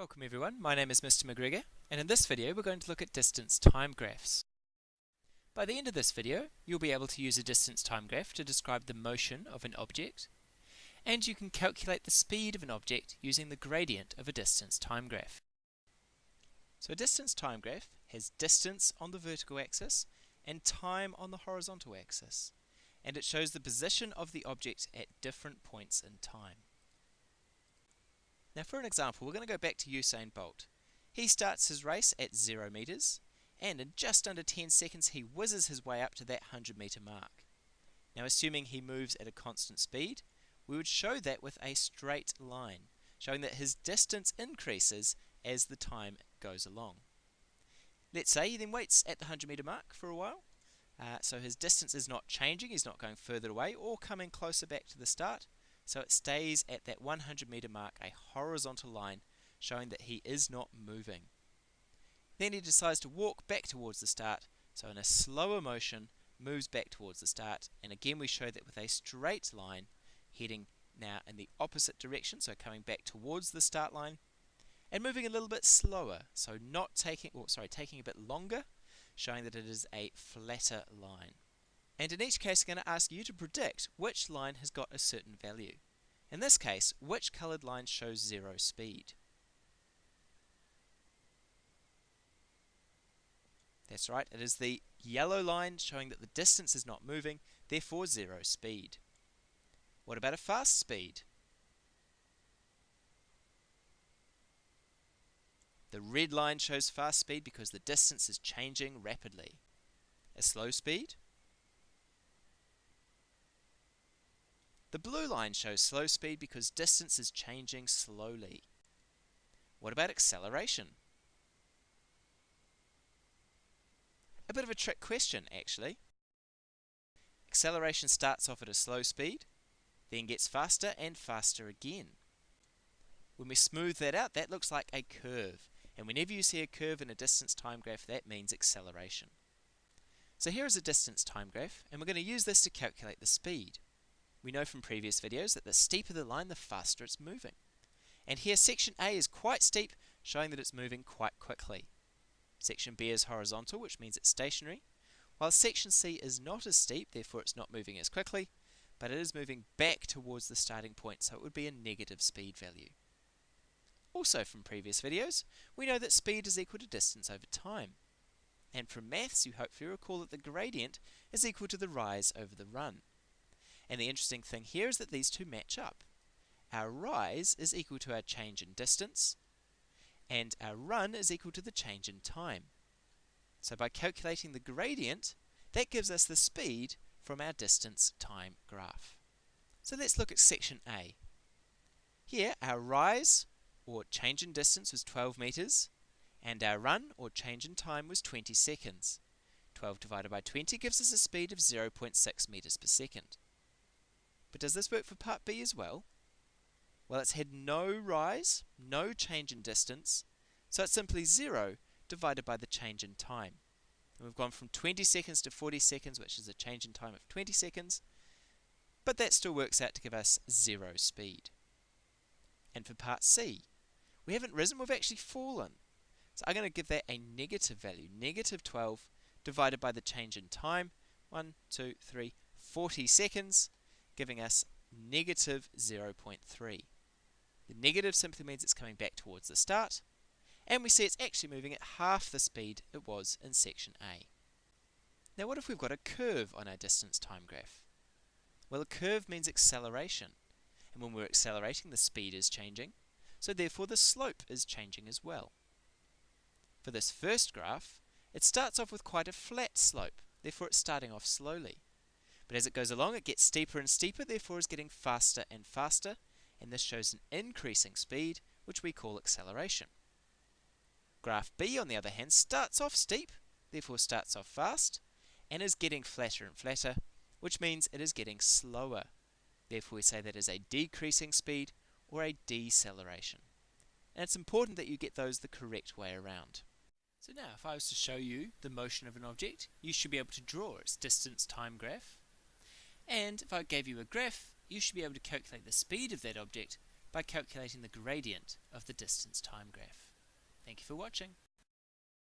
Welcome everyone, my name is Mr. McGregor, and in this video we're going to look at distance time graphs. By the end of this video, you'll be able to use a distance time graph to describe the motion of an object, and you can calculate the speed of an object using the gradient of a distance time graph. So a distance time graph has distance on the vertical axis and time on the horizontal axis, and it shows the position of the object at different points in time. Now for an example, we're going to go back to Usain Bolt. He starts his race at 0 meters, and in just under 10 seconds he whizzes his way up to that 100-meter mark. Now assuming he moves at a constant speed, we would show that with a straight line, showing that his distance increases as the time goes along. Let's say he then waits at the 100-meter mark for a while, so his distance is not changing, he's not going further away or coming closer back to the start. So it stays at that 100-meter mark, a horizontal line, showing that he is not moving. Then he decides to walk back towards the start, so in a slower motion, moves back towards the start, and again we show that with a straight line, heading now in the opposite direction, so coming back towards the start line, and moving a little bit slower, so taking a bit longer, showing that it is a flatter line. And in each case, I'm going to ask you to predict which line has got a certain value. In this case, which coloured line shows 0 speed? That's right, it is the yellow line showing that the distance is not moving, therefore 0 speed. What about a fast speed? The red line shows fast speed because the distance is changing rapidly. A slow speed? The blue line shows slow speed because distance is changing slowly. What about acceleration? A bit of a trick question, actually. Acceleration starts off at a slow speed, then gets faster and faster again. When we smooth that out, that looks like a curve. And whenever you see a curve in a distance time graph, that means acceleration. So here is a distance time graph, and we're going to use this to calculate the speed. We know from previous videos that the steeper the line, the faster it's moving. And here section A is quite steep, showing that it's moving quite quickly. Section B is horizontal, which means it's stationary, while section C is not as steep, therefore it's not moving as quickly, but it is moving back towards the starting point, so it would be a negative speed value. Also from previous videos, we know that speed is equal to distance over time. And from maths, you hopefully recall that the gradient is equal to the rise over the run. And the interesting thing here is that these two match up. Our rise is equal to our change in distance, and our run is equal to the change in time. So by calculating the gradient, that gives us the speed from our distance time graph. So let's look at section A. Here our rise, or change in distance, was 12 meters, and our run, or change in time, was 20 seconds. 12 divided by 20 gives us a speed of 0.6 meters per second. But does this work for part B as well? Well, it's had no rise, no change in distance, so it's simply 0 divided by the change in time. And we've gone from 20 seconds to 40 seconds, which is a change in time of 20 seconds, but that still works out to give us 0 speed. And for part C, we haven't risen, we've actually fallen. So I'm going to give that a negative value, negative 12 divided by the change in time, 40 seconds, giving us negative 0.3. The negative simply means it's coming back towards the start, and we see it's actually moving at half the speed it was in section A. Now what if we've got a curve on our distance time graph? Well, a curve means acceleration, and when we're accelerating, the speed is changing, so therefore the slope is changing as well. For this first graph, it starts off with quite a flat slope, therefore it's starting off slowly. But as it goes along, it gets steeper and steeper, therefore is getting faster and faster, and this shows an increasing speed, which we call acceleration. Graph B, on the other hand, starts off steep, therefore starts off fast, and is getting flatter and flatter, which means it is getting slower. Therefore we say that is a decreasing speed or a deceleration. And it's important that you get those the correct way around. So now, if I was to show you the motion of an object, you should be able to draw its distance time graph. And if I gave you a graph, you should be able to calculate the speed of that object by calculating the gradient of the distance time graph. Thank you for watching.